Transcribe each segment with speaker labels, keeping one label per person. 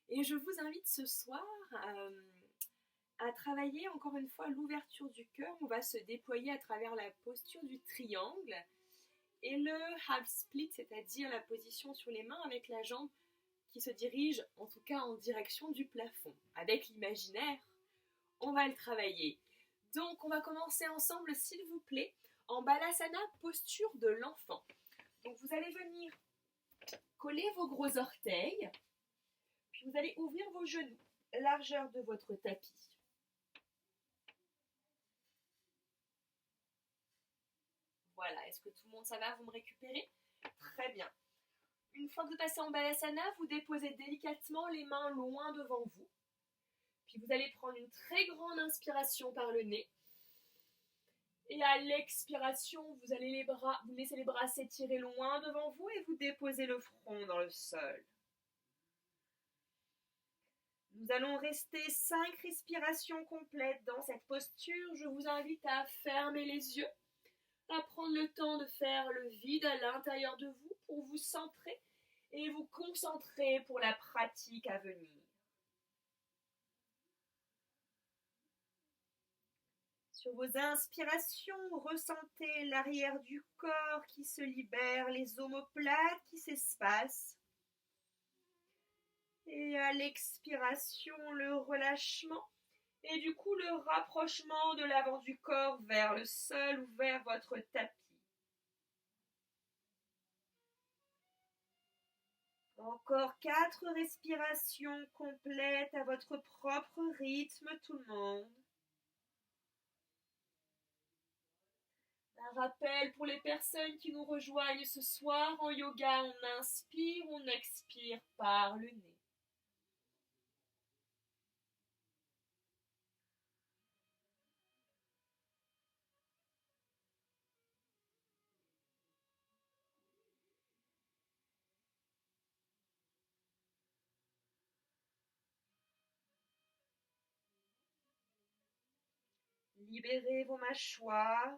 Speaker 1: Et je vous invite ce soir à travailler encore une fois l'ouverture du cœur. On va se déployer à travers la posture du triangle et le half split, c'est-à-dire la position sur les mains avec la jambe qui se dirige en tout cas en direction du plafond. Avec l'imaginaire, on va le travailler. Donc on va commencer ensemble, s'il vous plaît, en Balasana, posture de l'enfant. Donc vous allez venir coller vos gros orteils, puis vous allez ouvrir vos genoux, largeur de votre tapis. Voilà, est-ce que tout le monde ça va? Vous me récupérez? Très bien. Une fois que vous passez en Balasana, vous déposez délicatement les mains loin devant vous. Puis vous allez prendre une très grande inspiration par le nez. Et à l'expiration, vous laissez les bras s'étirer loin devant vous et vous déposez le front dans le sol. Nous allons rester 5 respirations complètes dans cette posture. Je vous invite à fermer les yeux, à prendre le temps de faire le vide à l'intérieur de vous pour vous centrer et vous concentrer pour la pratique à venir. Sur vos inspirations, ressentez l'arrière du corps qui se libère, les omoplates qui s'espacent. Et à l'expiration, le relâchement et du coup le rapprochement de l'avant du corps vers le sol ou vers votre tapis. Encore 4 respirations complètes à votre propre rythme, tout le monde. Un rappel pour les personnes qui nous rejoignent ce soir en yoga, on inspire, on expire par le nez. Libérez vos mâchoires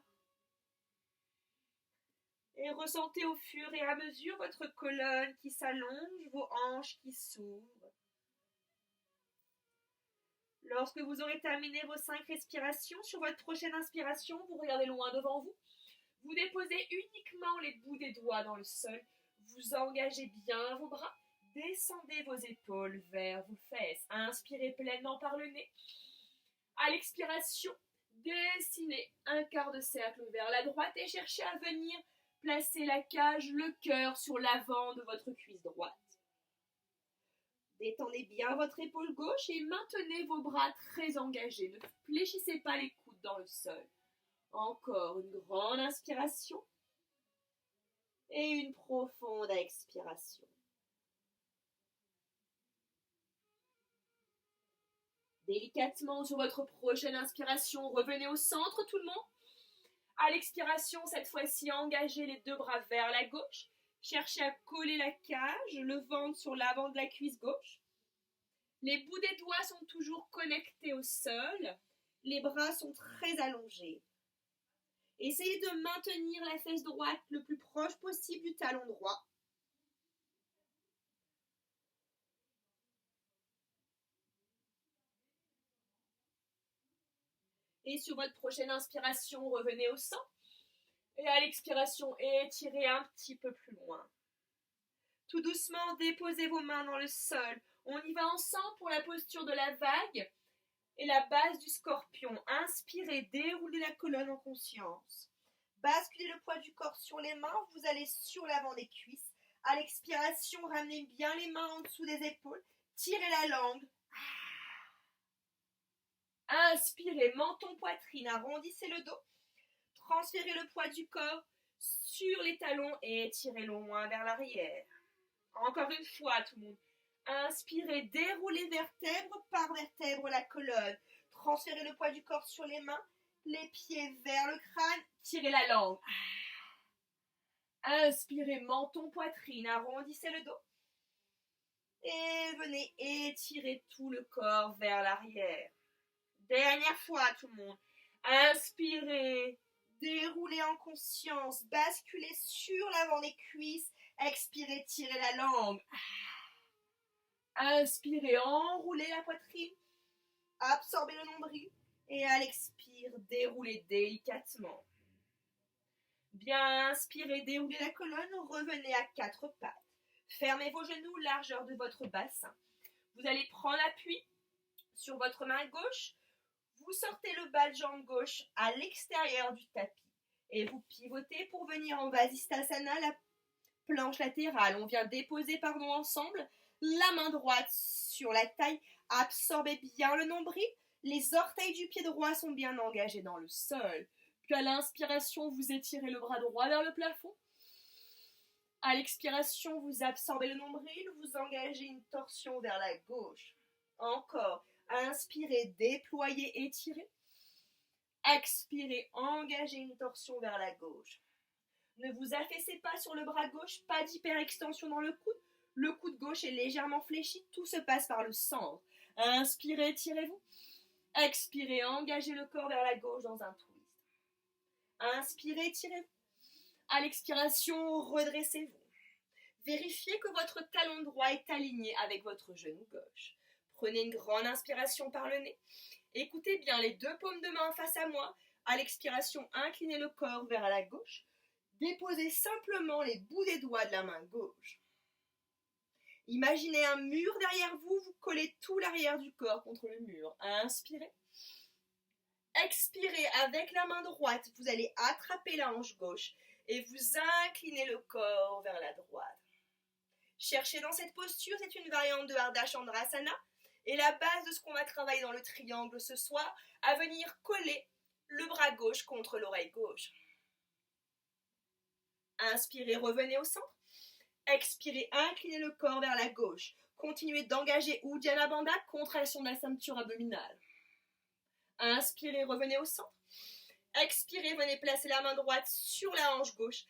Speaker 1: et ressentez au fur et à mesure votre colonne qui s'allonge, vos hanches qui s'ouvrent. Lorsque vous aurez terminé vos 5 respirations, sur votre prochaine inspiration, vous regardez loin devant vous. Vous déposez uniquement les bouts des doigts dans le sol. Vous engagez bien vos bras. Descendez vos épaules vers vos fesses. Inspirez pleinement par le nez. À l'expiration, dessinez un quart de cercle vers la droite et cherchez à venir placer la cage, le cœur sur l'avant de votre cuisse droite. Détendez bien votre épaule gauche et maintenez vos bras très engagés. Ne fléchissez pas les coudes dans le sol. Encore une grande inspiration et une profonde expiration. Délicatement sur votre prochaine inspiration, revenez au centre tout le monde. À l'expiration, cette fois-ci, engagez les 2 bras vers la gauche. Cherchez à coller la cage, le ventre sur l'avant de la cuisse gauche. Les bouts des doigts sont toujours connectés au sol. Les bras sont très allongés. Essayez de maintenir la fesse droite le plus proche possible du talon droit. Et sur votre prochaine inspiration, revenez au centre. Et à l'expiration, étirez un petit peu plus loin. Tout doucement, déposez vos mains dans le sol. On y va ensemble pour la posture de la vague et la base du scorpion. Inspirez, déroulez la colonne en conscience. Basculez le poids du corps sur les mains, vous allez sur l'avant des cuisses. À l'expiration, ramenez bien les mains en dessous des épaules. Tirez la langue. Inspirez, menton, poitrine, arrondissez le dos. Transférez le poids du corps sur les talons et étirez loin vers l'arrière. Encore une fois, tout le monde. Inspirez, déroulez vertèbre par vertèbre la colonne. Transférez le poids du corps sur les mains, les pieds vers le crâne. Tirez la langue. Inspirez, menton, poitrine, arrondissez le dos. Et venez étirer tout le corps vers l'arrière. Dernière fois, tout le monde. Inspirez, déroulez en conscience, basculez sur l'avant des cuisses. Expirez, tirez la langue. Inspirez, enroulez la poitrine, absorbez le nombril et à l'expire, déroulez délicatement. Bien inspirez, déroulez la colonne, revenez à quatre pattes. Fermez vos genoux, largeur de votre bassin. Vous allez prendre appui sur votre main gauche. Vous sortez le bas de jambe gauche à l'extérieur du tapis et vous pivotez pour venir en Vasisthasana, la planche latérale. On vient déposer ensemble la main droite sur la taille. Absorbez bien le nombril. Les orteils du pied droit sont bien engagés dans le sol. Puis à l'inspiration, vous étirez le bras droit vers le plafond. À l'expiration, vous absorbez le nombril, vous engagez une torsion vers la gauche. Encore. Inspirez, déployez, étirez. Expirez, engagez une torsion vers la gauche. Ne vous affaissez pas sur le bras gauche, pas d'hyperextension dans le coude. Le coude gauche est légèrement fléchi, tout se passe par le centre. Inspirez, étirez-vous. Expirez, engagez le corps vers la gauche dans un twist. Inspirez, étirez-vous. À l'expiration, redressez-vous. Vérifiez que votre talon droit est aligné avec votre genou gauche. Prenez une grande inspiration par le nez. Écoutez bien les deux paumes de main face à moi. À l'expiration, inclinez le corps vers la gauche. Déposez simplement les bouts des doigts de la main gauche. Imaginez un mur derrière vous. Vous collez tout l'arrière du corps contre le mur. Inspirez. Expirez avec la main droite. Vous allez attraper la hanche gauche et vous inclinez le corps vers la droite. Cherchez dans cette posture, c'est une variante de Ardha Chandrasana et la base de ce qu'on va travailler dans le triangle ce soir, à venir coller le bras gauche contre l'oreille gauche. Inspirez, revenez au centre. Expirez, inclinez le corps vers la gauche. Continuez d'engager Uddiyana Bandha, contraction de la ceinture abdominale. Inspirez, revenez au centre. Expirez, venez placer la main droite sur la hanche gauche.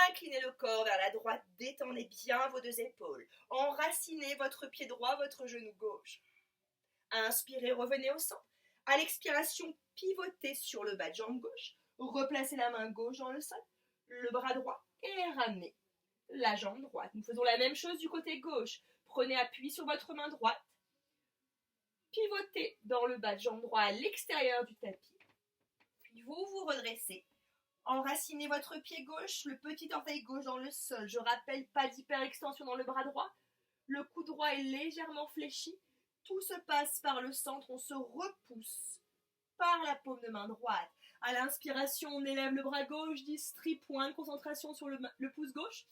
Speaker 1: Inclinez le corps vers la droite, détendez bien vos deux épaules. Enracinez votre pied droit, votre genou gauche. Inspirez, revenez au centre. À l'expiration, pivotez sur le bas de jambe gauche. Replacez la main gauche dans le sol, le bras droit et ramenez la jambe droite. Nous faisons la même chose du côté gauche. Prenez appui sur votre main droite. Pivotez dans le bas de jambe droit à l'extérieur du tapis. Puis vous vous redressez. Enracinez votre pied gauche, le petit orteil gauche dans le sol. Je rappelle, pas d'hyperextension dans le bras droit. Le cou droit est légèrement fléchi. Tout se passe par le centre. On se repousse par la paume de main droite. À l'inspiration, on élève le bras gauche, 10 point de concentration sur le pouce gauche.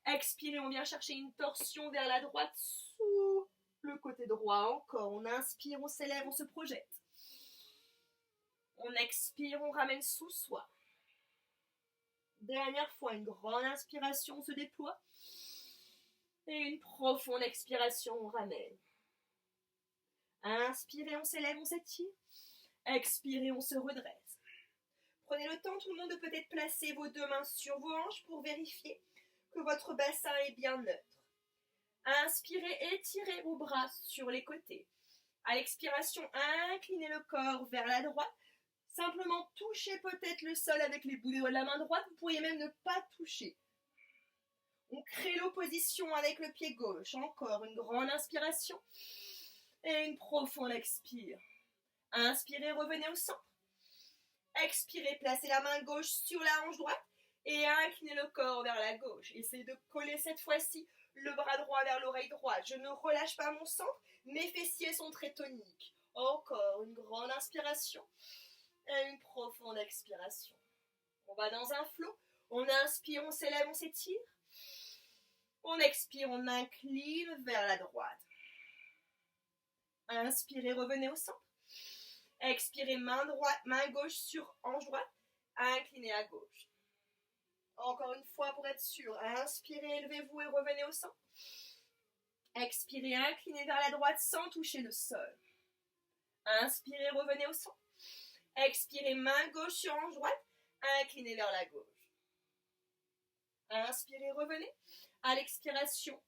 Speaker 1: Expirez, on vient chercher une torsion vers la droite sous le côté droit. Encore, on inspire, on s'élève, on se projette. On expire, on ramène sous soi. Dernière fois, une grande inspiration, on se déploie. Et une profonde expiration, on ramène. Inspirez, on s'élève, on s'étire. Expirez, on se redresse. Prenez le temps, tout le monde, de peut-être placer vos deux mains sur vos hanches pour vérifier que votre bassin est bien neutre. Inspirez, étirez vos bras sur les côtés. À l'expiration, inclinez le corps vers la droite. Simplement touchez peut-être le sol avec les bouts des doigts de la main droite. Vous pourriez même ne pas toucher. On crée l'opposition avec le pied gauche. Encore une grande inspiration et une profonde expire. Inspirez, revenez au centre. Expirez, placez la main gauche sur la hanche droite et inclinez le corps vers la gauche. Essayez de coller cette fois-ci le bras droit vers l'oreille droite. Je ne relâche pas mon centre. Mes fessiers sont très toniques. Encore une grande inspiration et une profonde expiration. On va dans un flot. On inspire, on s'élève, on s'étire. On expire, on incline vers la droite. Inspirez, revenez au centre. Expirez, main gauche sur hanche droite. Inclinez à gauche. Encore une fois pour être sûr. Inspirez, élevez-vous et revenez au centre. Expirez, inclinez vers la droite sans toucher le sol. Inspirez, revenez au centre. Expirez, main gauche sur hanche droite. Inclinez vers la gauche. Inspirez, revenez. À l'expiration,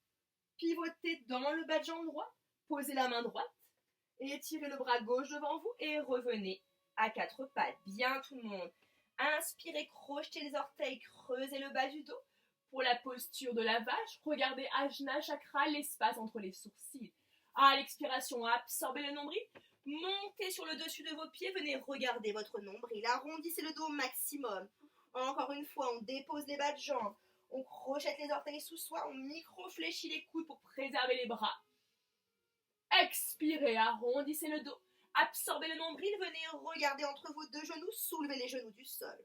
Speaker 1: pivotez dans le bas de jambe droit. Posez la main droite. Et étirez le bras gauche devant vous et revenez à quatre pattes. Bien tout le monde. Inspirez, crochetez les orteils, creusez le bas du dos. Pour la posture de la vache, regardez Ajna Chakra, l'espace entre les sourcils. À l'expiration, absorbez le nombril. Montez sur le dessus de vos pieds. Venez regarder votre nombril. Arrondissez le dos au maximum. Encore une fois, on dépose les bas de jambes. On crochette les orteils sous soi. On micro-fléchit les coudes pour préserver les bras. Expirez, arrondissez le dos. Absorbez le nombril. Venez regarder entre vos deux genoux. Soulevez les genoux du sol.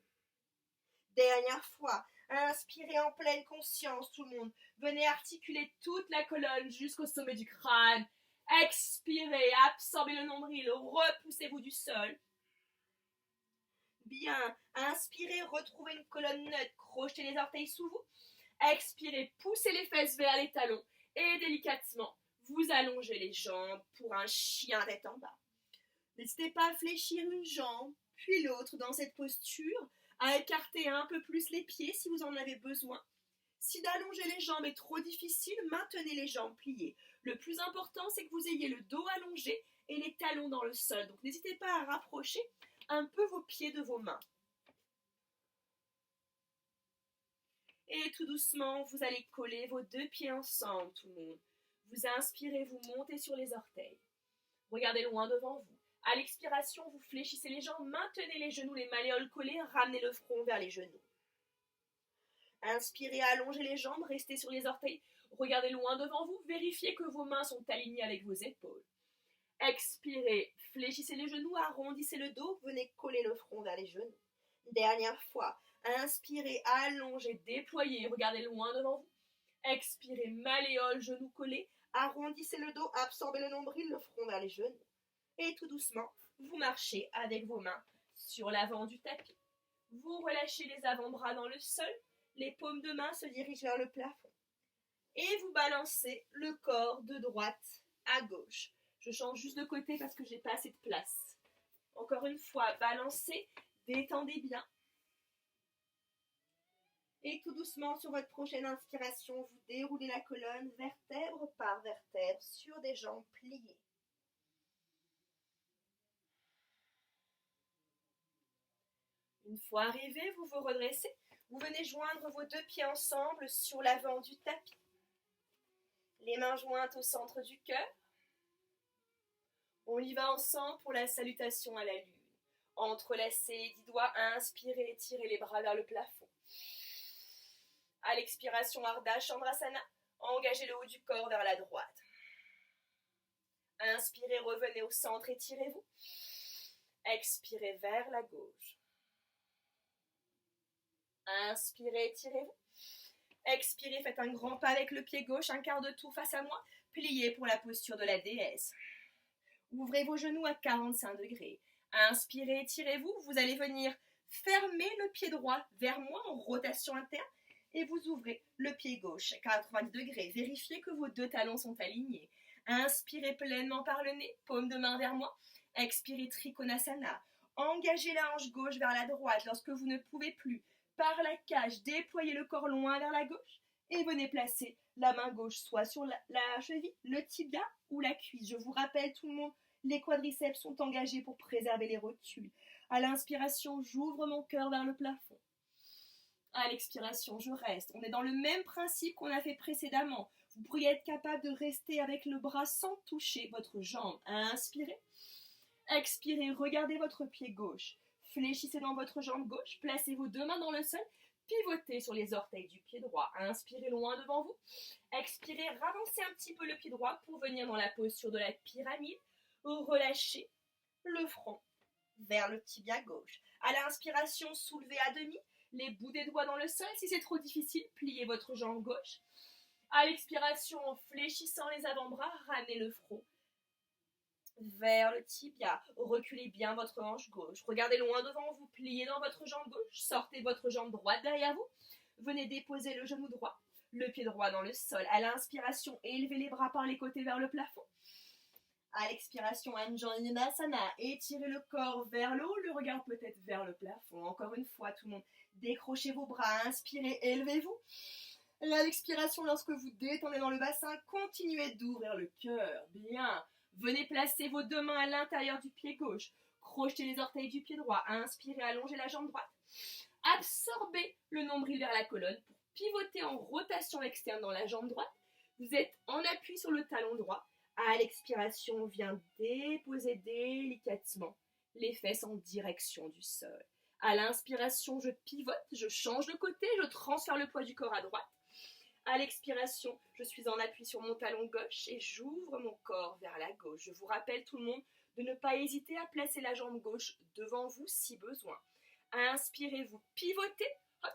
Speaker 1: Dernière fois. Inspirez en pleine conscience, tout le monde. Venez articuler toute la colonne jusqu'au sommet du crâne. Expirez, absorbez le nombril, repoussez-vous du sol. Bien, inspirez, retrouvez une colonne neutre, crochetez les orteils sous vous. Expirez, poussez les fesses vers les talons et délicatement, vous allongez les jambes pour un chien tête en bas. N'hésitez pas à fléchir une jambe, puis l'autre dans cette posture, à écarter un peu plus les pieds si vous en avez besoin. Si d'allonger les jambes est trop difficile, maintenez les jambes pliées. Le plus important, c'est que vous ayez le dos allongé et les talons dans le sol. Donc n'hésitez pas à rapprocher un peu vos pieds de vos mains. Et tout doucement, vous allez coller vos deux pieds ensemble, tout le monde. Vous inspirez, vous montez sur les orteils. Regardez loin devant vous. À l'expiration, vous fléchissez les jambes, maintenez les genoux, les malléoles collées, ramenez le front vers les genoux. Inspirez, allongez les jambes, restez sur les orteils. Regardez loin devant vous, vérifiez que vos mains sont alignées avec vos épaules. Expirez, fléchissez les genoux, arrondissez le dos, venez coller le front vers les genoux. Dernière fois, inspirez, allongez, déployez, regardez loin devant vous. Expirez, malléoles, genoux collés, arrondissez le dos, absorbez le nombril, le front vers les genoux. Et tout doucement, vous marchez avec vos mains sur l'avant du tapis. Vous relâchez les avant-bras dans le sol, les paumes de main se dirigent vers le plafond. Et vous balancez le corps de droite à gauche. Je change juste de côté parce que j'ai pas assez de place. Encore une fois, balancez, détendez bien. Et tout doucement, sur votre prochaine inspiration, vous déroulez la colonne vertèbre par vertèbre sur des jambes pliées. Une fois arrivé, vous vous redressez. Vous venez joindre vos deux pieds ensemble sur l'avant du tapis. Les mains jointes au centre du cœur. On y va ensemble pour la salutation à la lune. Entrelacez les 10 doigts, inspirez, étirez les bras vers le plafond. À l'expiration, Ardha Chandrasana, engagez le haut du corps vers la droite. Inspirez, revenez au centre, étirez-vous. Expirez vers la gauche. Inspirez, étirez-vous. Expirez, faites un grand pas avec le pied gauche, un quart de tour face à moi. Pliez pour la posture de la déesse. Ouvrez vos genoux à 45 degrés. Inspirez, étirez-vous. Vous allez venir fermer le pied droit vers moi en rotation interne. Et vous ouvrez le pied gauche à 90 degrés. Vérifiez que vos deux talons sont alignés. Inspirez pleinement par le nez, paume de main vers moi. Expirez, Trikonasana. Engagez la hanche gauche vers la droite lorsque vous ne pouvez plus. Par la cage, déployez le corps loin vers la gauche et venez placer la main gauche soit sur la cheville, le tibia ou la cuisse. Je vous rappelle tout le monde, les quadriceps sont engagés pour préserver les rotules. À l'inspiration, j'ouvre mon cœur vers le plafond. À l'expiration, je reste. On est dans le même principe qu'on a fait précédemment. Vous pourriez être capable de rester avec le bras sans toucher votre jambe. Inspirez. Expirez, regardez votre pied gauche. Fléchissez dans votre jambe gauche, placez vos deux mains dans le sol, pivotez sur les orteils du pied droit. Inspirez loin devant vous. Expirez, ravancez un petit peu le pied droit pour venir dans la posture de la pyramide. Relâchez le front vers le tibia gauche. À l'inspiration, soulevez à demi les bouts des doigts dans le sol. Si c'est trop difficile, pliez votre jambe gauche. À l'expiration, en fléchissant les avant-bras, ramenez le front vers le tibia. Reculez bien votre hanche gauche. Regardez loin devant vous, pliez dans votre jambe gauche. Sortez votre jambe droite derrière vous. Venez déposer le genou droit, le pied droit dans le sol. À l'inspiration, élevez les bras par les côtés vers le plafond. À l'expiration, Anjaneyasana, étirez le corps vers le haut, le regard peut-être vers le plafond. Encore une fois, tout le monde, décrochez vos bras, inspirez, élevez-vous. Et à l'expiration, lorsque vous détendez dans le bassin, continuez d'ouvrir le cœur. Bien. Venez placer vos deux mains à l'intérieur du pied gauche. Crochetez les orteils du pied droit. Inspirez, allongez la jambe droite. Absorbez le nombril vers la colonne pour pivoter en rotation externe dans la jambe droite. Vous êtes en appui sur le talon droit. À l'expiration, on vient déposer délicatement les fesses en direction du sol. À l'inspiration, je pivote, je change de côté, je transfère le poids du corps à droite. À l'expiration, je suis en appui sur mon talon gauche et j'ouvre mon corps vers la gauche. Je vous rappelle tout le monde de ne pas hésiter à placer la jambe gauche devant vous si besoin. À inspirer, vous pivotez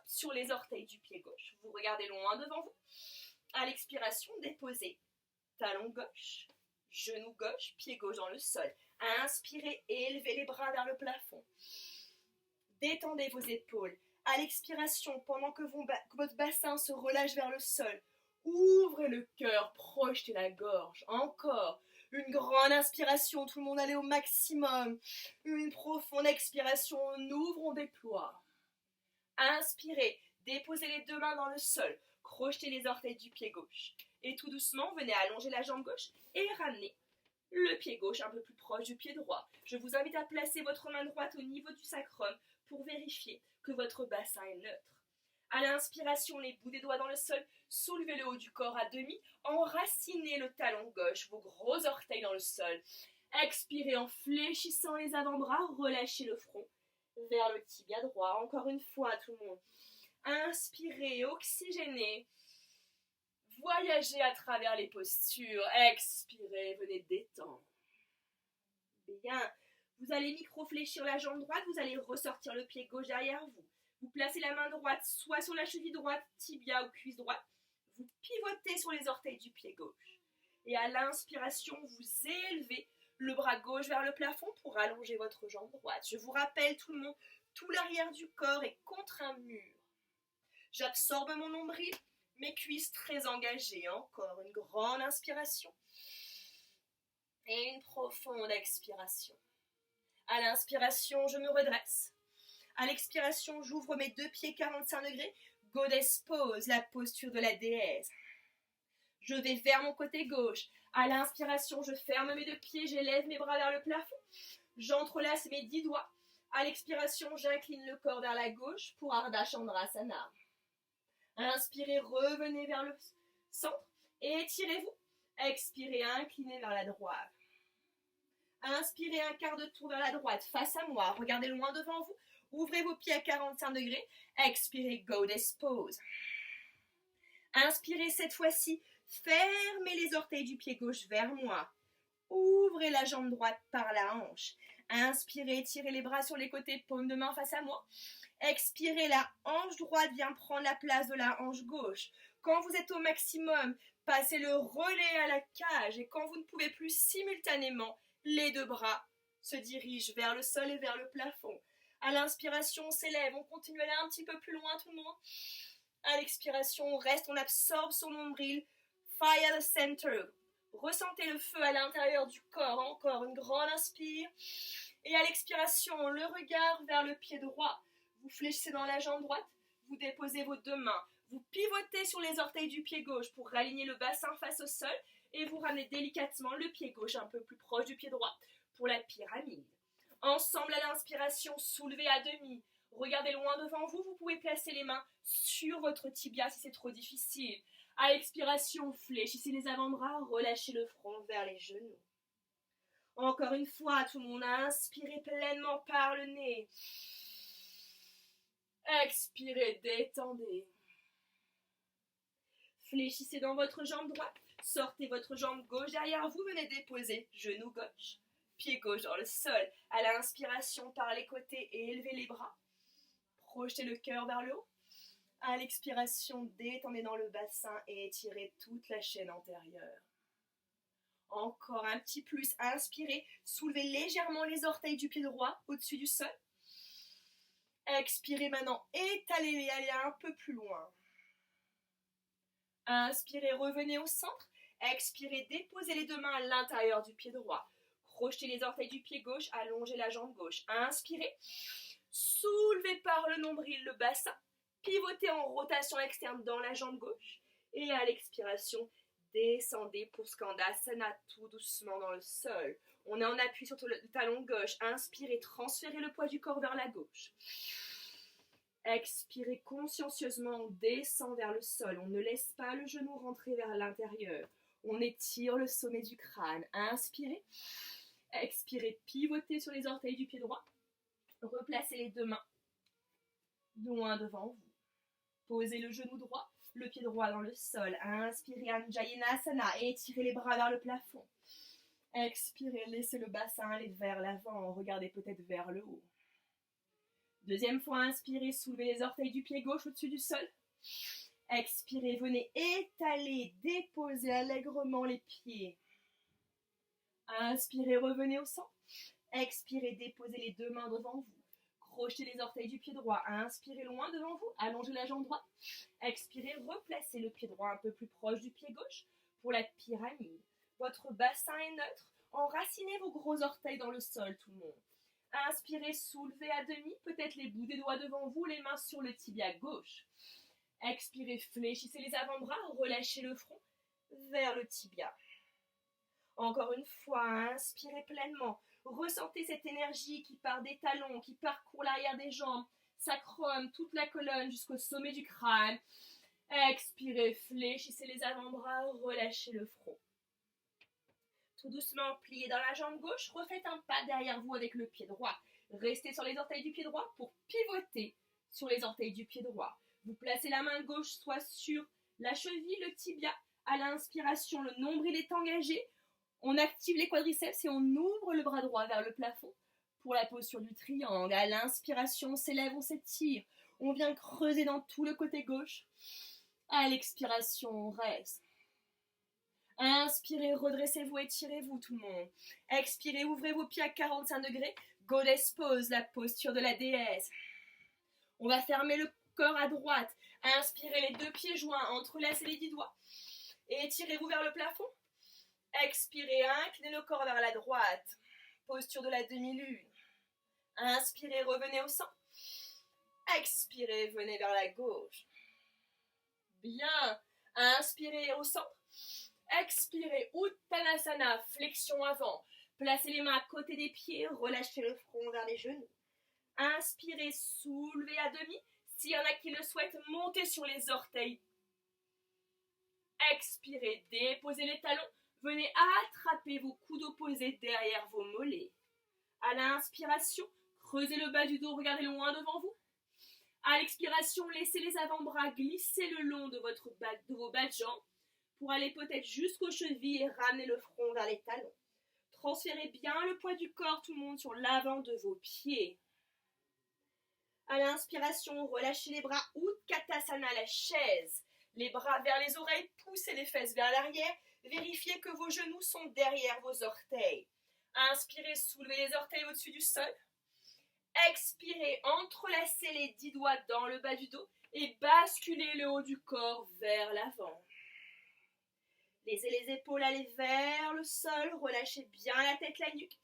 Speaker 1: sur les orteils du pied gauche. Vous regardez loin devant vous. À l'expiration, déposez talon gauche, genou gauche, pied gauche dans le sol. À inspirer, élevez les bras vers le plafond. Détendez vos épaules. À l'expiration, pendant que votre bassin se relâche vers le sol, ouvrez le cœur, projetez la gorge. Encore. Une grande inspiration, tout le monde allait au maximum. Une profonde expiration, on ouvre, on déploie. Inspirez, déposez les deux mains dans le sol, crochetez les orteils du pied gauche. Et tout doucement, venez allonger la jambe gauche et ramener le pied gauche un peu plus proche du pied droit. Je vous invite à placer votre main droite au niveau du sacrum pour vérifier que votre bassin est neutre. À l'inspiration, les bouts des doigts dans le sol, soulevez le haut du corps à demi, enracinez le talon gauche, vos gros orteils dans le sol. Expirez en fléchissant les avant-bras, relâchez le front vers le tibia droit. Encore une fois, tout le monde. Inspirez, oxygénez. Voyagez à travers les postures. Expirez, venez détendre. Bien. Vous allez micro-fléchir la jambe droite, vous allez ressortir le pied gauche derrière vous. Vous placez la main droite soit sur la cheville droite, tibia ou cuisse droite. Vous pivotez sur les orteils du pied gauche. Et à l'inspiration, vous élevez le bras gauche vers le plafond pour allonger votre jambe droite. Je vous rappelle tout le monde, tout l'arrière du corps est contre un mur. J'absorbe mon nombril, mes cuisses très engagées. Encore une grande inspiration. Et une profonde expiration. À l'inspiration, je me redresse. À l'expiration, j'ouvre mes deux pieds 45 degrés. Goddess pose, la posture de la déesse. Je vais vers mon côté gauche. À l'inspiration, je ferme mes deux pieds, j'élève mes bras vers le plafond. J'entrelace mes 10 doigts. À l'expiration, j'incline le corps vers la gauche pour Ardha Chandrasana. Inspirez, revenez vers le centre et étirez-vous. Expirez, inclinez vers la droite. Inspirez un quart de tour vers la droite, face à moi. Regardez loin devant vous. Ouvrez vos pieds à 45 degrés. Expirez, Goddess pose. Inspirez cette fois-ci. Fermez les orteils du pied gauche vers moi. Ouvrez la jambe droite par la hanche. Inspirez, tirez les bras sur les côtés, paume de main face à moi. Expirez, la hanche droite vient prendre la place de la hanche gauche. Quand vous êtes au maximum, passez le relais à la cage. Et quand vous ne pouvez plus simultanément, les deux bras se dirigent vers le sol et vers le plafond. À l'inspiration, on s'élève, on continue à aller un petit peu plus loin tout le monde. À l'expiration, on reste, on absorbe son nombril. Fire the center. Ressentez le feu à l'intérieur du corps. Encore une grande inspire. Et à l'expiration, le regard vers le pied droit. Vous fléchissez dans la jambe droite. Vous déposez vos deux mains. Vous pivotez sur les orteils du pied gauche pour aligner le bassin face au sol. Et vous ramenez délicatement le pied gauche un peu plus proche du pied droit pour la pyramide. Ensemble à l'inspiration, soulevez à demi. Regardez loin devant vous, vous pouvez placer les mains sur votre tibia si c'est trop difficile. À l'expiration, fléchissez les avant-bras, relâchez le front vers les genoux. Encore une fois, tout le monde inspirez pleinement par le nez. Expirez, détendez. Fléchissez dans votre jambe droite. Sortez votre jambe gauche derrière vous, venez déposer genou gauche, pied gauche dans le sol. À l'inspiration par les côtés et élevez les bras. Projetez le cœur vers le haut. À l'expiration, détendez dans le bassin et étirez toute la chaîne antérieure. Encore un petit plus. Inspirez, soulevez légèrement les orteils du pied droit au-dessus du sol. Expirez maintenant, étalez-les, allez un peu plus loin. Inspirez, revenez au centre. Expirez, déposez les deux mains à l'intérieur du pied droit. Crochetez les orteils du pied gauche, allongez la jambe gauche. Inspirez, soulevez par le nombril le bassin. Pivotez en rotation externe dans la jambe gauche. Et à l'expiration, descendez pour Skandasana tout doucement dans le sol. On est en appui sur le talon gauche. Inspirez, transférez le poids du corps vers la gauche. Expirez consciencieusement, on descend vers le sol. On ne laisse pas le genou rentrer vers l'intérieur. On étire le sommet du crâne. Inspirez. Expirez, pivotez sur les orteils du pied droit. Replacez les deux mains loin devant vous. Posez le genou droit, le pied droit dans le sol. Inspirez, Anjayanasana, et étirez les bras vers le plafond. Expirez, laissez le bassin aller vers l'avant. Regardez peut-être vers le haut. Deuxième fois, inspirez, soulevez les orteils du pied gauche au-dessus du sol. Expirez, venez étaler, déposer allègrement les pieds. Inspirez, revenez au centre. Expirez, déposez les deux mains devant vous. Crochetez les orteils du pied droit. Inspirez loin devant vous. Allongez la jambe droite. Expirez, replacez le pied droit un peu plus proche du pied gauche pour la pyramide. Votre bassin est neutre. Enracinez vos gros orteils dans le sol, tout le monde. Inspirez, soulevez à demi, peut-être les bouts des doigts devant vous, les mains sur le tibia gauche. Expirez, fléchissez les avant-bras, relâchez le front vers le tibia. Encore une fois, inspirez pleinement. Ressentez cette énergie qui part des talons, qui parcourt l'arrière des jambes, sacrum, toute la colonne jusqu'au sommet du crâne. Expirez, fléchissez les avant-bras, relâchez le front. Tout doucement, pliez dans la jambe gauche, refaites un pas derrière vous avec le pied droit. Restez sur les orteils du pied droit pour pivoter sur les orteils du pied droit. Vous placez la main gauche soit sur la cheville, le tibia. À l'inspiration, le nombril est engagé. On active les quadriceps et on ouvre le bras droit vers le plafond pour la posture du triangle. À l'inspiration, on s'élève, on s'étire. On vient creuser dans tout le côté gauche. À l'expiration, on reste. Inspirez, redressez-vous, étirez-vous tout le monde. Expirez, ouvrez vos pieds à 45 degrés. Goddess pose, la posture de la déesse. On va fermer le corps à droite. Inspirez les deux pieds joints, entrelacez les 10 doigts. Et étirez-vous vers le plafond. Expirez, inclinez le corps vers la droite. Posture de la demi-lune. Inspirez, revenez au centre. Expirez, venez vers la gauche. Bien. Inspirez au centre. Expirez, Uttanasana, flexion avant. Placez les mains à côté des pieds, relâchez le front vers les genoux. Inspirez, soulevez à demi. S'il y en a qui le souhaitent, montez sur les orteils. Expirez, déposez les talons. Venez attraper vos coudes opposés derrière vos mollets. À l'inspiration, creusez le bas du dos, regardez loin devant vous. À l'expiration, laissez les avant-bras glisser le long de vos bas de jambes pour aller peut-être jusqu'aux chevilles et ramener le front vers les talons. Transférez bien le poids du corps, tout le monde, sur l'avant de vos pieds. À l'inspiration, relâchez les bras, Utkatasana, la chaise. Les bras vers les oreilles, poussez les fesses vers l'arrière. Vérifiez que vos genoux sont derrière vos orteils. Inspirez, soulevez les orteils au-dessus du sol. Expirez, entrelacez les 10 doigts dans le bas du dos et basculez le haut du corps vers l'avant. Laissez les épaules aller vers le sol, relâchez bien la tête, la nuque.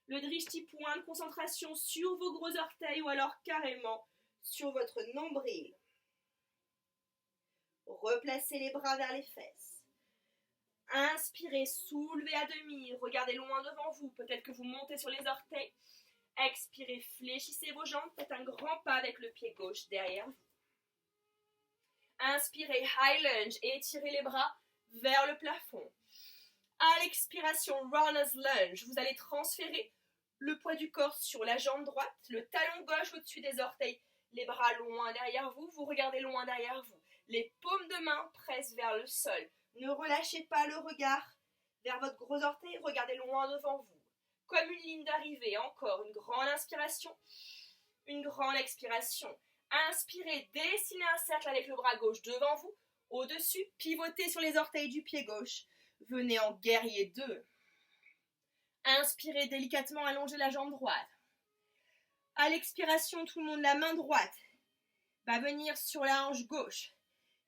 Speaker 1: Le drishti, point de concentration sur vos gros orteils ou alors carrément sur votre nombril. Replacez les bras vers les fesses. Inspirez, soulevez à demi, regardez loin devant vous, peut-être que vous montez sur les orteils. Expirez, fléchissez vos jambes, faites un grand pas avec le pied gauche derrière vous. Inspirez, high lunge, et étirez les bras vers le plafond. À l'expiration, runner's lunge, vous allez transférer le poids du corps sur la jambe droite, le talon gauche au-dessus des orteils, les bras loin derrière vous, vous regardez loin derrière vous. Les paumes de main pressent vers le sol. Ne relâchez pas le regard vers votre gros orteil, regardez loin devant vous. Comme une ligne d'arrivée, encore une grande inspiration, une grande expiration. Inspirez, dessinez un cercle avec le bras gauche devant vous, au-dessus, pivotez sur les orteils du pied gauche. Venez en guerrier 2. Inspirez délicatement, allongez la jambe droite. À l'expiration, tout le monde, la main droite va venir sur la hanche gauche.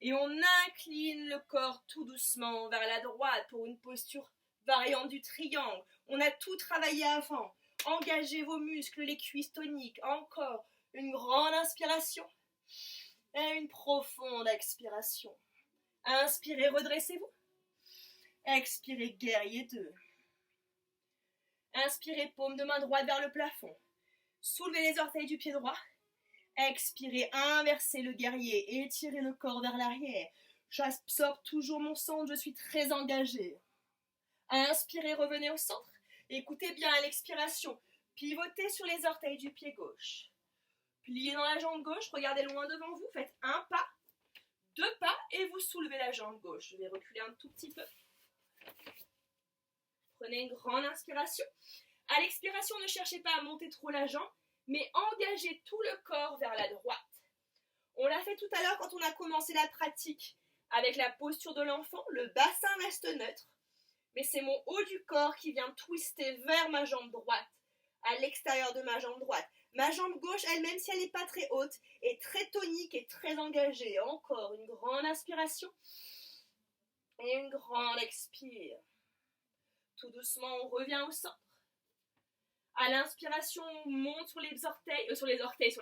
Speaker 1: Et on incline le corps tout doucement vers la droite pour une posture variante du triangle. On a tout travaillé avant. Engagez vos muscles, les cuisses toniques. Encore une grande inspiration et une profonde expiration. Inspirez, redressez-vous. Expirez, guerrier 2. Inspirez, paume de main droite vers le plafond. Soulevez les orteils du pied droit. Expirez, inversez le guerrier, étirez le corps vers l'arrière.
Speaker 2: J'absorbe toujours mon sang, je suis très engagée. À inspirer, revenez au centre. Écoutez bien à l'expiration. Pivotez sur les orteils du pied gauche. Pliez dans la jambe gauche, regardez loin devant vous, faites un pas, 2 pas et vous soulevez la jambe gauche. Je vais reculer un tout petit peu. Prenez une grande inspiration. À l'expiration, ne cherchez pas à monter trop la jambe, mais engagez tout le corps vers la droite. On l'a fait tout à l'heure quand on a commencé la pratique avec la posture de l'enfant. Le bassin reste neutre, mais c'est mon haut du corps qui vient twister vers ma jambe droite, à l'extérieur de ma jambe droite. Ma jambe gauche, elle, même si elle n'est pas très haute, est très tonique et très engagée. Encore une grande inspiration et une grande expire. Tout doucement, on revient au centre. À l'inspiration, on monte sur les orteils, sur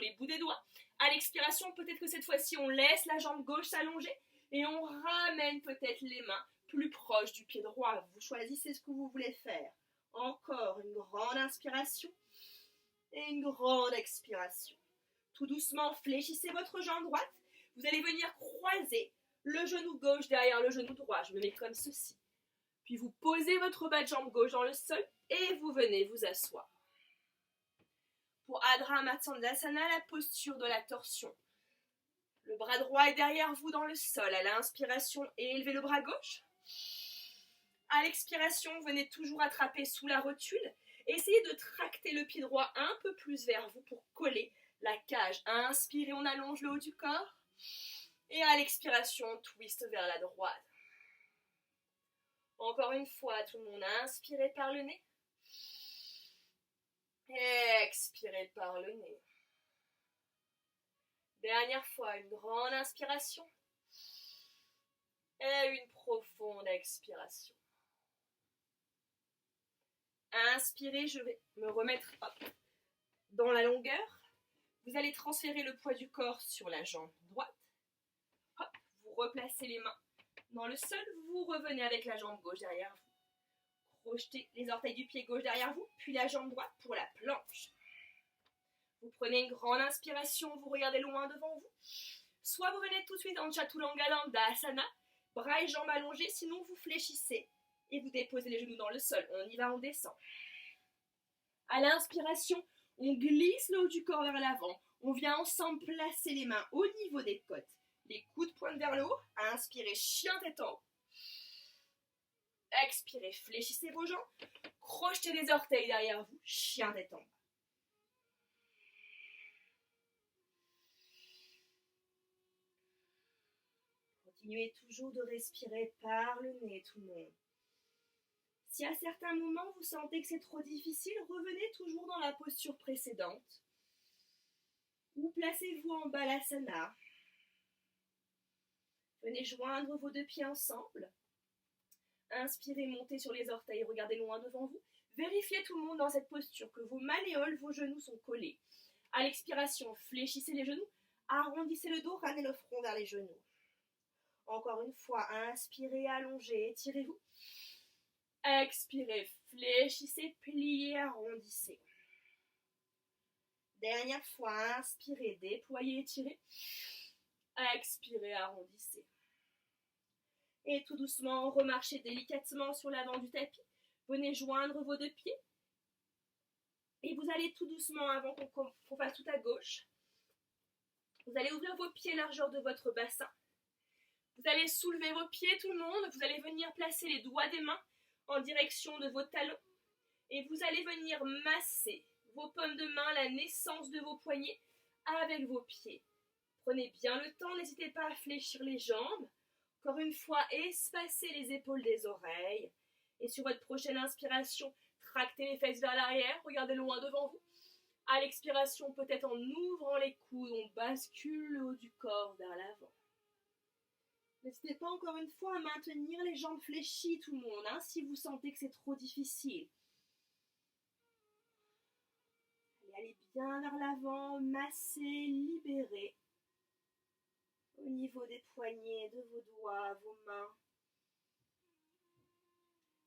Speaker 2: les bouts des doigts. À l'expiration, peut-être que cette fois-ci, on laisse la jambe gauche s'allonger et on ramène peut-être les mains plus proches du pied droit. Vous choisissez ce que vous voulez faire. Encore une grande inspiration et une grande expiration. Tout doucement, fléchissez votre jambe droite. Vous allez venir croiser le genou gauche derrière le genou droit. Je me mets comme ceci. Puis vous posez votre bas de jambe gauche dans le sol et vous venez vous asseoir. Pour Adha Matsyendrasana, la posture de la torsion. Le bras droit est derrière vous dans le sol. À l'inspiration, élevez le bras gauche. À l'expiration, venez toujours attraper sous la rotule. Essayez de tracter le pied droit un peu plus vers vous pour coller la cage. Inspirez, on allonge le haut du corps. Et à l'expiration, on twist vers la droite. Encore une fois, tout le monde, inspirez par le nez. Expirez par le nez. Dernière fois, une grande inspiration. Et une profonde expiration. Inspirez, je vais me remettre dans la longueur. Vous allez transférer le poids du corps sur la jambe droite. Hop, vous replacez les mains dans le sol. Vous revenez avec la jambe gauche derrière vous. Crochetez les orteils du pied gauche derrière vous, puis la jambe droite pour la planche. Vous prenez une grande inspiration, vous regardez loin devant vous. Soit vous venez tout de suite en Chaturanga Dandasana, bras et jambes allongés, sinon vous fléchissez et vous déposez les genoux dans le sol. On y va, on descend. À l'inspiration, on glisse le haut du corps vers l'avant. On vient ensemble placer les mains au niveau des côtes. Les coudes pointent vers le haut. Inspirez, chien tête en haut. Expirez, fléchissez vos jambes. Crochetez les orteils derrière vous. Chien tête en bas. Continuez toujours de respirer par le nez, tout le monde. Si à certains moments vous sentez que c'est trop difficile, revenez toujours dans la posture précédente. Ou placez-vous en balasana. Venez joindre vos 2 pieds ensemble. Inspirez, montez sur les orteils, regardez loin devant vous. Vérifiez tout le monde dans cette posture que vos malléoles, vos genoux sont collés. À l'expiration, fléchissez les genoux, arrondissez le dos, ramenez le front vers les genoux. Encore une fois, inspirez, allongez, étirez-vous. Expirez, fléchissez, pliez, arrondissez. Dernière fois, inspirez, déployez, étirez. Expirez, arrondissez. Et tout doucement, remarchez délicatement sur l'avant du tapis. Venez joindre vos 2 pieds. Et vous allez tout doucement, avant qu'on fasse tout à gauche, vous allez ouvrir vos pieds largeur de votre bassin. Vous allez soulever vos pieds, tout le monde. Vous allez venir placer les doigts des mains en direction de vos talons. Et vous allez venir masser vos paumes de main, la naissance de vos poignets avec vos pieds. Prenez bien le temps, n'hésitez pas à fléchir les jambes. Encore une fois, espacez les épaules des oreilles. Et sur votre prochaine inspiration, tractez les fesses vers l'arrière, regardez loin devant vous. À l'expiration, peut-être en ouvrant les coudes, on bascule le haut du corps vers l'avant. N'hésitez pas encore une fois à maintenir les jambes fléchies, tout le monde, si vous sentez que c'est trop difficile. Allez bien vers l'avant, massez, libérez. Au niveau des poignets, de vos doigts, vos mains.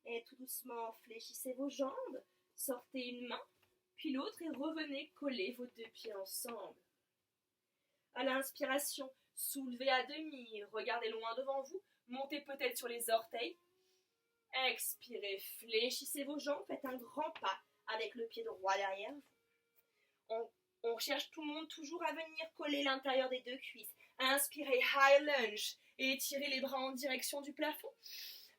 Speaker 2: Et tout doucement, fléchissez vos jambes, sortez une main, puis l'autre et revenez coller vos 2 pieds ensemble. À l'inspiration, Soulevez à demi, regardez loin devant vous, montez peut-être sur les orteils. Expirez, fléchissez vos jambes, faites un grand pas avec le pied droit derrière vous. On cherche tout le monde toujours à venir coller l'intérieur des deux cuisses. Inspirez, high lunge et étirez les bras en direction du plafond.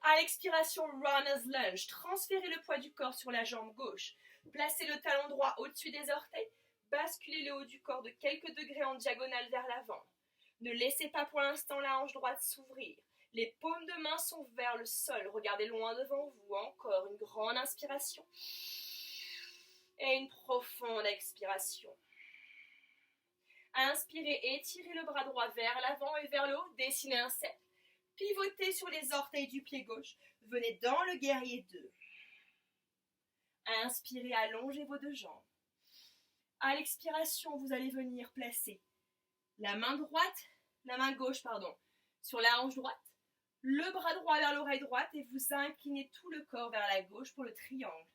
Speaker 2: À l'expiration, runner's lunge. Transférez le poids du corps sur la jambe gauche. Placez le talon droit au-dessus des orteils. Basculez le haut du corps de quelques degrés en diagonale vers l'avant. Ne laissez pas pour l'instant la hanche droite s'ouvrir. Les paumes de main sont vers le sol. Regardez loin devant vous. Encore une grande inspiration. Et une profonde expiration. Inspirez, étirez le bras droit vers l'avant et vers le haut. Dessinez un cercle. Pivotez sur les orteils du pied gauche. Venez dans le guerrier 2. Inspirez, allongez vos deux jambes. À l'expiration, vous allez venir placer la main gauche, sur la hanche droite, le bras droit vers l'oreille droite et vous inclinez tout le corps vers la gauche pour le triangle.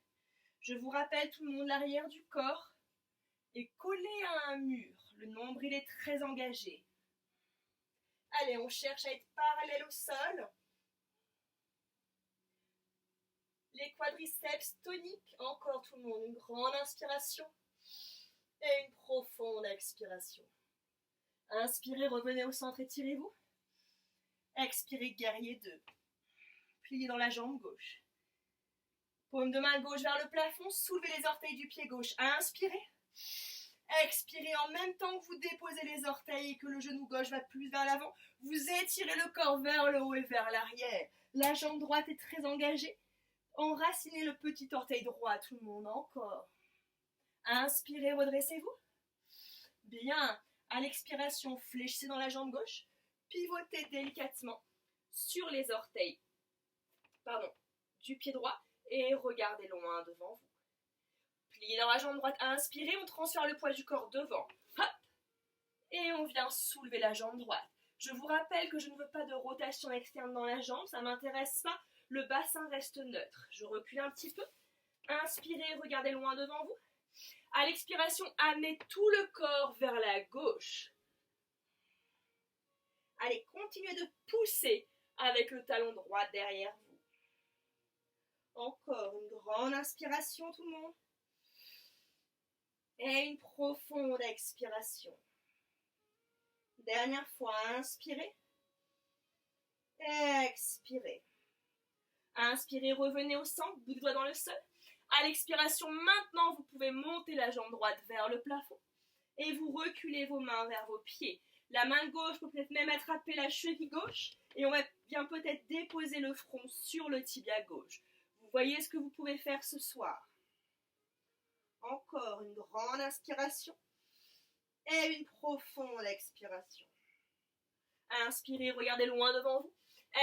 Speaker 2: Je vous rappelle tout le monde, l'arrière du corps est collé à un mur. Le nombril est très engagé. Allez, on cherche à être parallèle au sol. Les quadriceps toniques. Encore tout le monde. Une grande inspiration et une profonde expiration. Inspirez, revenez au centre, étirez-vous. Expirez, guerrier 2. Pliez dans la jambe gauche. Paume de main gauche vers le plafond. Soulevez les orteils du pied gauche. Inspirez. Expirez en même temps que vous déposez les orteils et que le genou gauche va plus vers l'avant. Vous étirez le corps vers le haut et vers l'arrière. La jambe droite est très engagée. Enracinez le petit orteil droit, tout le monde, encore. Inspirez, redressez-vous. Bien. À l'expiration, fléchissez dans la jambe gauche. Pivotez délicatement sur les orteils du pied droit et regardez loin devant vous. Pliez dans la jambe droite. Inspirez, on transfère le poids du corps devant. Hop. Et on vient soulever la jambe droite. Je vous rappelle que je ne veux pas de rotation externe dans la jambe, ça ne m'intéresse pas. Le bassin reste neutre. Je recule un petit peu. Inspirez, regardez loin devant vous. À l'expiration, amenez tout le corps vers la gauche. Allez, continuez de pousser avec le talon droit derrière vous. Encore une grande inspiration, tout le monde. Et une profonde expiration. Dernière fois, inspirez. Expirez. Inspirez, revenez au centre, bout de doigt dans le sol. À l'expiration, maintenant, vous pouvez monter la jambe droite vers le plafond. Et vous reculez vos mains vers vos pieds. La main gauche peut peut-être même attraper la cheville gauche. Et on va bien peut-être déposer le front sur le tibia gauche. Vous voyez ce que vous pouvez faire ce soir. Encore une grande inspiration. Et une profonde expiration. Inspirez, regardez loin devant vous.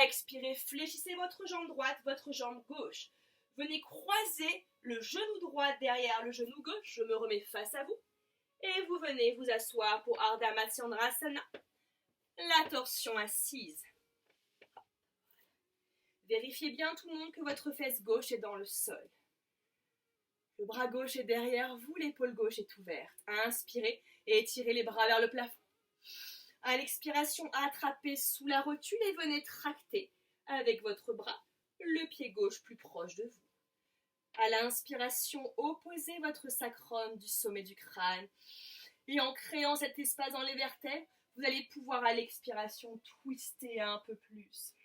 Speaker 2: Expirez, fléchissez votre jambe droite, votre jambe gauche. Venez croiser le genou droit derrière le genou gauche. Je me remets face à vous. Et vous venez vous asseoir pour Ardha Matsyendrasana, la torsion assise. Vérifiez bien tout le monde que votre fesse gauche est dans le sol. Le bras gauche est derrière vous, l'épaule gauche est ouverte. Inspirez et étirez les bras vers le plafond. À l'expiration, attrapez sous la rotule et venez tracter avec votre bras le pied gauche plus proche de vous. À l'inspiration, opposez votre sacrum du sommet du crâne. Et en créant cet espace dans les vertèbres, vous allez pouvoir à l'expiration twister un peu plus.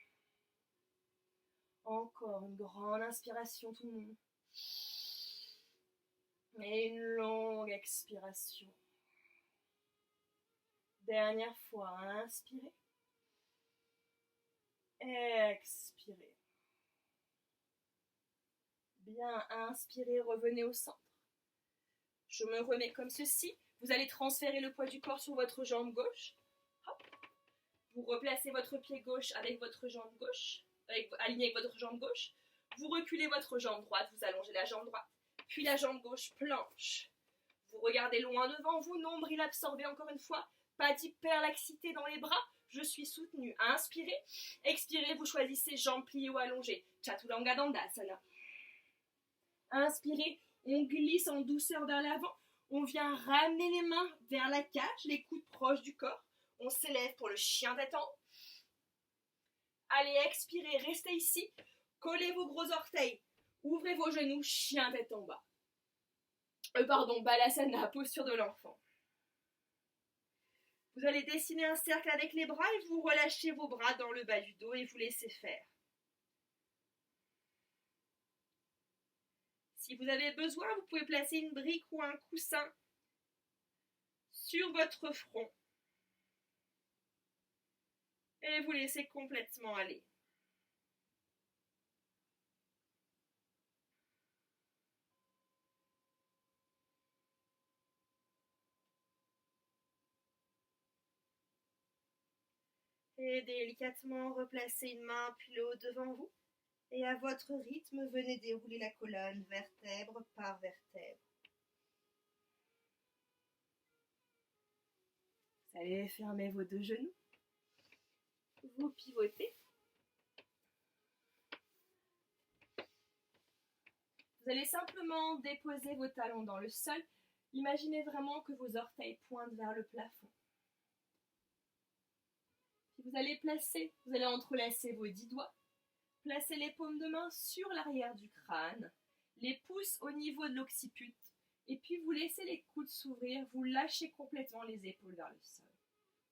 Speaker 2: Encore une grande inspiration tout le monde. Et une longue expiration. Dernière fois, inspirez. Expirez. Bien, inspirez, revenez au centre. Je me remets comme ceci. Vous allez transférer le poids du corps sur votre jambe gauche. Hop. Vous replacez votre pied gauche avec votre jambe gauche, aligné avec votre jambe gauche. Vous reculez votre jambe droite, vous allongez la jambe droite. Puis la jambe gauche planche. Vous regardez loin devant vous, nombril absorbé encore une fois. Pas d'hyperlaxité dans les bras. Je suis soutenue. Inspirez. Expirez, vous choisissez jambes pliées ou allongées. Chaturanga Dandasana. Inspirez, on glisse en douceur vers l'avant. On vient ramener les mains vers la cage, les coudes proches du corps. On s'élève pour le chien tête en haut. Allez, expirez, restez ici. Collez vos gros orteils. Ouvrez vos genoux, chien tête en bas. Balasana, posture de l'enfant. Vous allez dessiner un cercle avec les bras et vous relâchez vos bras dans le bas du dos et vous laissez faire. Si vous avez besoin, vous pouvez placer une brique ou un coussin sur votre front. Et vous laissez complètement aller. Et délicatement replacez une main puis l'autre devant vous. Et à votre rythme, venez dérouler la colonne vertèbre par vertèbre. Vous allez fermer vos deux genoux. Vous pivotez. Vous allez simplement déposer vos talons dans le sol. Imaginez vraiment que vos orteils pointent vers le plafond. Puis vous allez entrelacer vos 10 doigts. Placez les paumes de main sur l'arrière du crâne, les pouces au niveau de l'occiput, et puis vous laissez les coudes s'ouvrir, vous lâchez complètement les épaules vers le sol.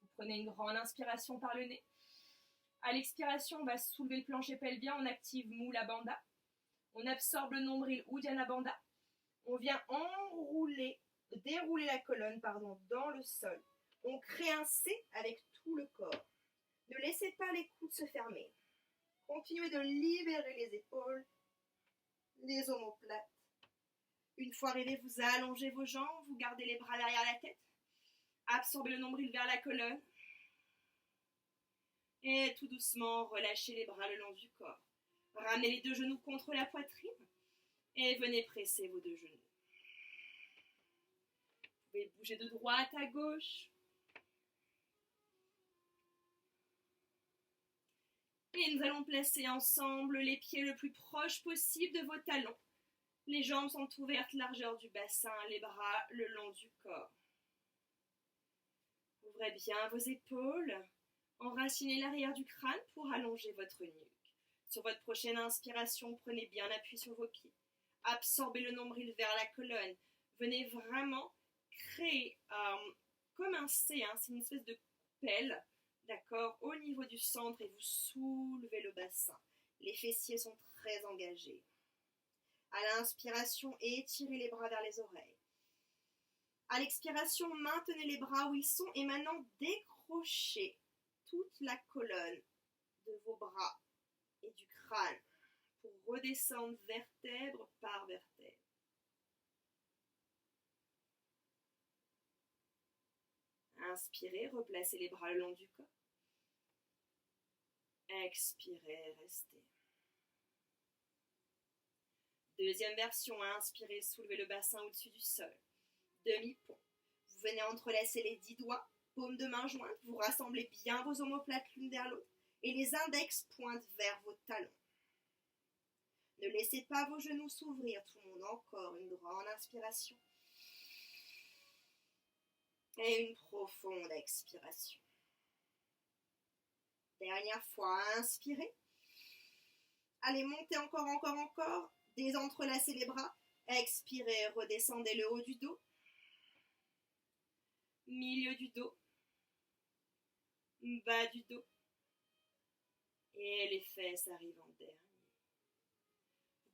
Speaker 2: Vous prenez une grande inspiration par le nez. À l'expiration, on va soulever le plancher pelvien, on active Mula Bandha. On absorbe le nombril Uddiyana Bandha. On vient dérouler la colonne dans le sol. On crée un C avec tout le corps. Ne laissez pas les coudes se fermer. Continuez de libérer les épaules, les omoplates. Une fois arrivé, vous allongez vos jambes, vous gardez les bras derrière la tête. Absorbez le nombril vers la colonne. Et tout doucement, relâchez les bras le long du corps. Ramenez les deux genoux contre la poitrine et venez presser vos deux genoux. Vous pouvez bouger de droite à gauche. Et nous allons placer ensemble les pieds le plus proche possible de vos talons. Les jambes sont ouvertes, largeur du bassin, les bras le long du corps. Ouvrez bien vos épaules. Enracinez l'arrière du crâne pour allonger votre nuque. Sur votre prochaine inspiration, prenez bien appui sur vos pieds. Absorbez le nombril vers la colonne. Venez vraiment créer comme un C, c'est une espèce de coupelle, d'accord, au niveau du centre et vous soulevez le bassin. Les fessiers sont très engagés. À l'inspiration, étirez les bras vers les oreilles. À l'expiration, maintenez les bras où ils sont et maintenant décrochez toute la colonne de vos bras et du crâne pour redescendre vertèbre par vertèbre. Inspirez, replacez les bras le long du corps. Expirez, restez. Deuxième version, inspirez, soulevez le bassin au-dessus du sol. Demi-pont. Vous venez entrelacer les 10 doigts, paumes de main jointes, vous rassemblez bien vos omoplates l'une vers l'autre et les index pointent vers vos talons. Ne laissez pas vos genoux s'ouvrir, tout le monde, encore une grande inspiration. Et une profonde expiration. Dernière fois, inspirez. Allez, montez encore. Désentrelacez les bras. Expirez, redescendez le haut du dos. Milieu du dos. Bas du dos. Et les fesses arrivent en dernier.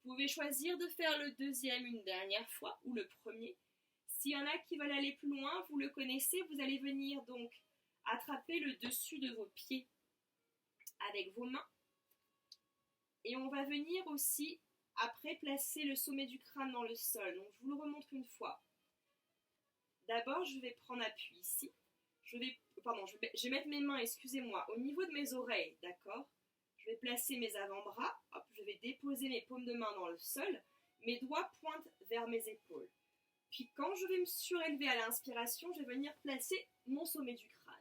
Speaker 2: Vous pouvez choisir de faire le deuxième une dernière fois ou le premier. S'il y en a qui veulent aller plus loin, vous le connaissez, vous allez venir donc attraper le dessus de vos pieds avec vos mains. Et on va venir aussi, après, placer le sommet du crâne dans le sol. Donc, je vous le remontre une fois. D'abord, je vais prendre appui ici. Je vais mettre mes mains, excusez-moi, au niveau de mes oreilles, d'accord? Je vais placer mes avant-bras. Hop, je vais déposer mes paumes de main dans le sol. Mes doigts pointent vers mes épaules. Puis quand je vais me surélever à l'inspiration, je vais venir placer mon sommet du crâne.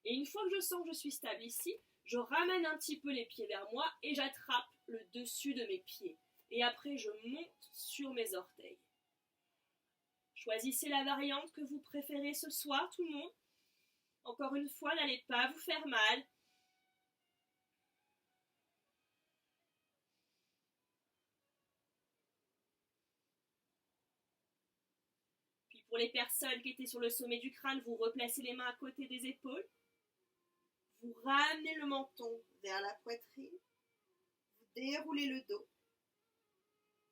Speaker 2: Et une fois que je sens que je suis stable ici, je ramène un petit peu les pieds vers moi et j'attrape le dessus de mes pieds. Et après, je monte sur mes orteils. Choisissez la variante que vous préférez ce soir, tout le monde. Encore une fois, n'allez pas vous faire mal. Puis pour les personnes qui étaient sur le sommet du crâne, vous replacez les mains à côté des épaules. Vous ramenez le menton vers la poitrine. Vous déroulez le dos.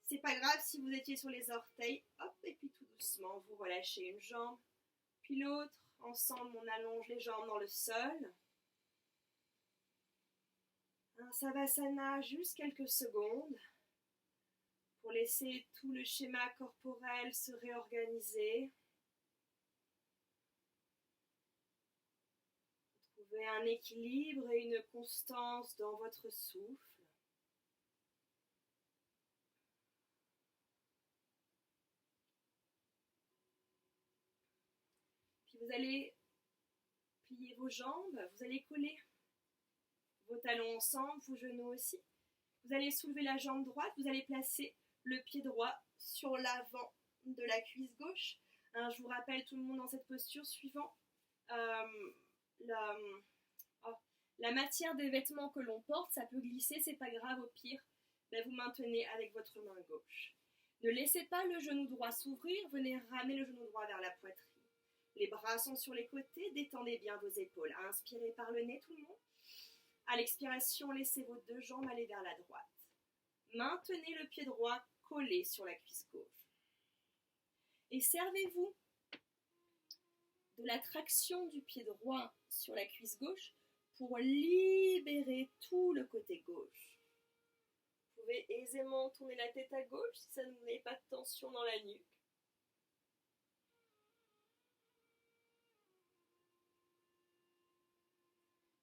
Speaker 2: C'est pas grave si vous étiez sur les orteils. Hop, et puis tout doucement, vous relâchez une jambe, puis l'autre. Ensemble, on allonge les jambes dans le sol. Un savasana, juste quelques secondes pour laisser tout le schéma corporel se réorganiser. Trouvez un équilibre et une constance dans votre souffle. Puis vous allez plier vos jambes, vous allez coller vos talons ensemble, vos genoux aussi. Vous allez soulever la jambe droite, vous allez placer le pied droit sur l'avant de la cuisse gauche. Je vous rappelle tout le monde dans cette posture suivant la matière des vêtements que l'on porte, ça peut glisser, c'est pas grave, au pire, vous maintenez avec votre main gauche. Ne laissez pas le genou droit s'ouvrir, venez ramener le genou droit vers la poitrine. Les bras sont sur les côtés, détendez bien vos épaules. Inspirez par le nez tout le monde. À l'expiration, laissez vos deux jambes aller vers la droite. Maintenez le pied droit collé sur la cuisse gauche. Et servez-vous de la traction du pied droit sur la cuisse gauche pour libérer tout le côté gauche. Vous pouvez aisément tourner la tête à gauche si ça ne vous met pas de tension dans la nuque.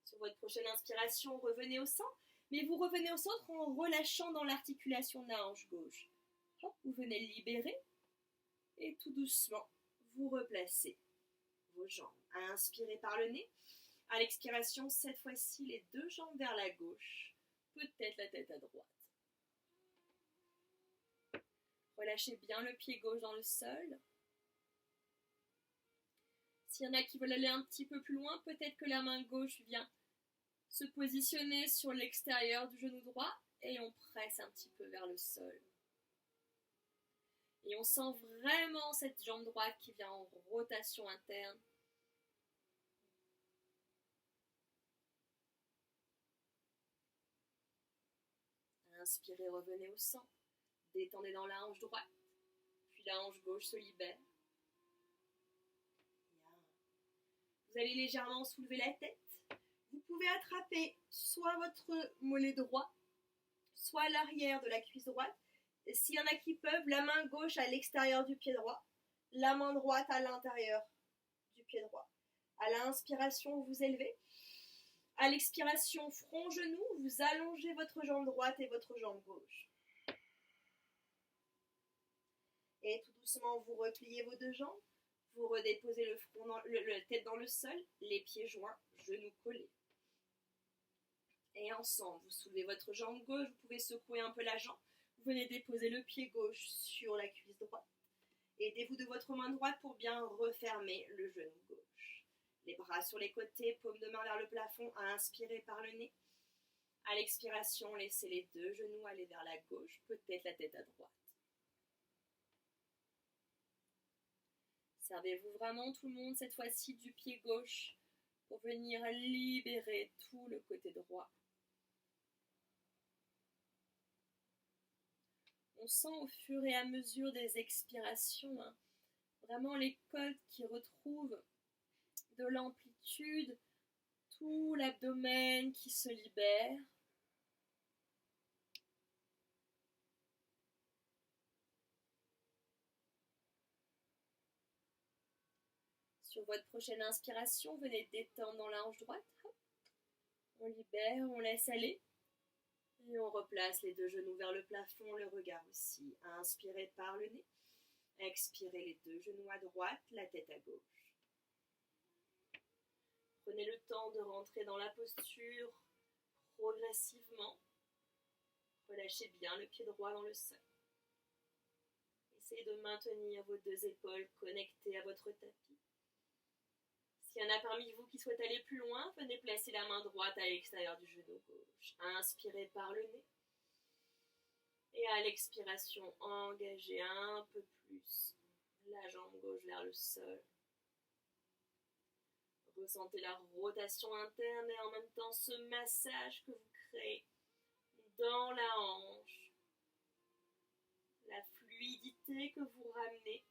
Speaker 2: Sur votre prochaine inspiration, revenez au centre, mais vous revenez au centre en relâchant dans l'articulation de la hanche gauche. Hop, vous venez libérer et tout doucement, vous replacez vos jambes. Inspirez par le nez. À l'expiration, cette fois-ci, les deux jambes vers la gauche, peut-être la tête à droite. Relâchez bien le pied gauche dans le sol. S'il y en a qui veulent aller un petit peu plus loin, peut-être que la main gauche vient se positionner sur l'extérieur du genou droit et on presse un petit peu vers le sol. Et on sent vraiment cette jambe droite qui vient en rotation interne. Inspirez, revenez au centre. Détendez dans la hanche droite. Puis la hanche gauche se libère. Vous allez légèrement soulever la tête. Vous pouvez attraper soit votre mollet droit, soit l'arrière de la cuisse droite. Et s'il y en a qui peuvent, la main gauche à l'extérieur du pied droit, la main droite à l'intérieur du pied droit. À l'inspiration, vous élevez. À l'expiration, front-genou, vous allongez votre jambe droite et votre jambe gauche. Et tout doucement, vous repliez vos deux jambes. Vous redéposez le front la tête dans le sol, les pieds joints, genoux collés. Et ensemble, vous soulevez votre jambe gauche, vous pouvez secouer un peu la jambe. Vous venez déposer le pied gauche sur la cuisse droite. Aidez-vous de votre main droite pour bien refermer le genou gauche. Les bras sur les côtés, paume de main vers le plafond, inspirez par le nez. À l'expiration, laissez les deux genoux aller vers la gauche, peut-être la tête à droite. Servez-vous vraiment tout le monde cette fois-ci du pied gauche pour venir libérer tout le côté droit. On sent au fur et à mesure des expirations, vraiment les côtes qui retrouvent de l'amplitude, tout l'abdomen qui se libère. Sur votre prochaine inspiration, venez détendre dans la hanche droite. On libère, on laisse aller. Et on replace les deux genoux vers le plafond, le regard aussi. Inspirez par le nez. Expirez les deux genoux à droite, la tête à gauche. Prenez le temps de rentrer dans la posture progressivement. Relâchez bien le pied droit dans le sol. Essayez de maintenir vos deux épaules connectées à votre tapis.
Speaker 1: S'il y en a parmi vous qui souhaitent aller plus loin, venez placer la main droite à l'extérieur du genou gauche. Inspirez par le nez. Et à l'expiration, engagez un peu plus la jambe gauche vers le sol. Ressentez la rotation interne et en même temps ce massage que vous créez dans la hanche. La fluidité que vous ramenez.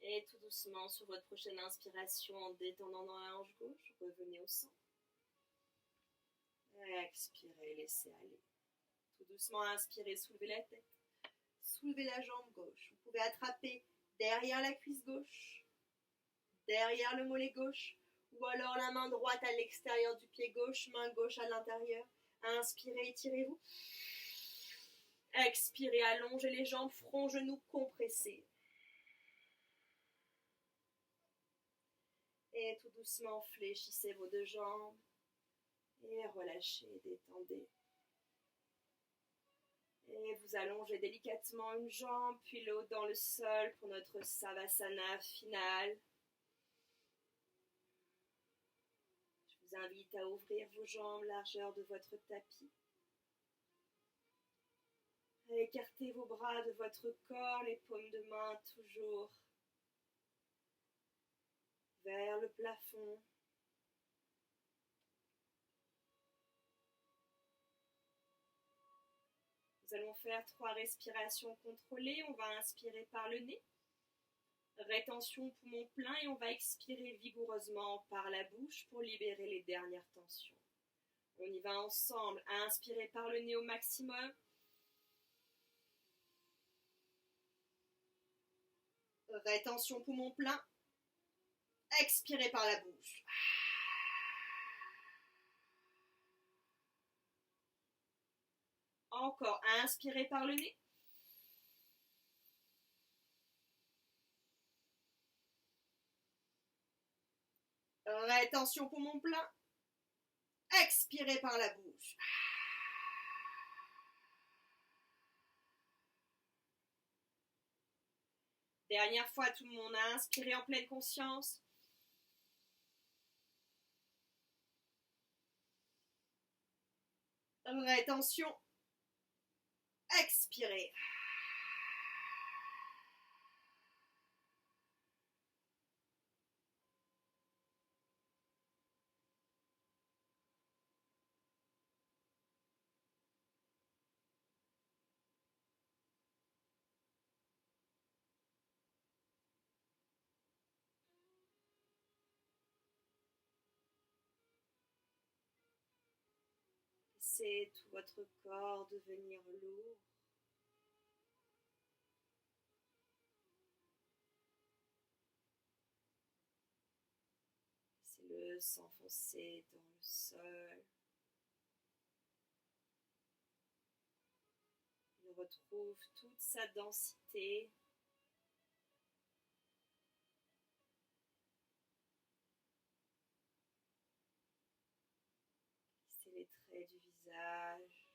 Speaker 1: Et tout doucement, sur votre prochaine inspiration, en détendant dans la hanche gauche, revenez au centre. Expirez, laissez aller. Tout doucement, inspirez, soulevez la tête. Soulevez la jambe gauche. Vous pouvez attraper derrière la cuisse gauche, derrière le mollet gauche, ou alors la main droite à l'extérieur du pied gauche, main gauche à l'intérieur. Inspirez, étirez-vous. Expirez, allongez les jambes, front, genoux compressés. Et tout doucement, fléchissez vos deux jambes. Et relâchez, détendez. Et vous allongez délicatement une jambe, puis l'autre dans le sol pour notre Savasana final. Je vous invite à ouvrir vos jambes, largeur de votre tapis. À écarter vos bras de votre corps, les paumes de main toujours vers le plafond. Nous allons faire 3 respirations contrôlées. On va inspirer par le nez. Rétention poumon plein et on va expirer vigoureusement par la bouche pour libérer les dernières tensions. On y va ensemble. Inspirez par le nez au maximum. Rétention poumon plein. Expirez par la bouche. Encore, inspirez par le nez. Rétention poumon plein. Expirez par la bouche. Dernière fois, tout le monde a inspiré en pleine conscience. Rétention. Expirez. Laissez tout votre corps devenir lourd. Laissez-le s'enfoncer dans le sol. Il retrouve toute sa densité. Laissez les traits du visage.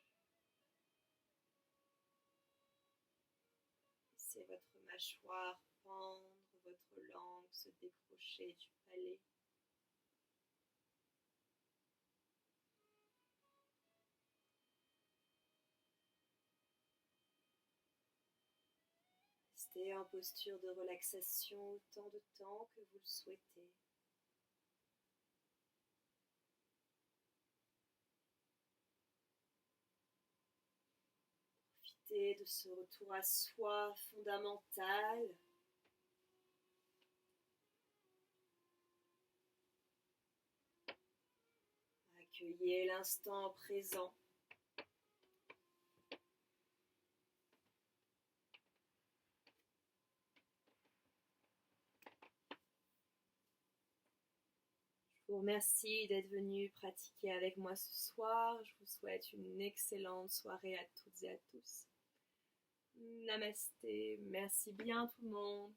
Speaker 1: Laissez votre mâchoire pendre, votre langue se décrocher du palais. Restez en posture de relaxation autant de temps que vous le souhaitez. Profitez de ce retour à soi fondamental. Accueillez l'instant présent. Je vous remercie d'être venu pratiquer avec moi ce soir. Je vous souhaite une excellente soirée à toutes et à tous. Namasté. Merci bien tout le monde.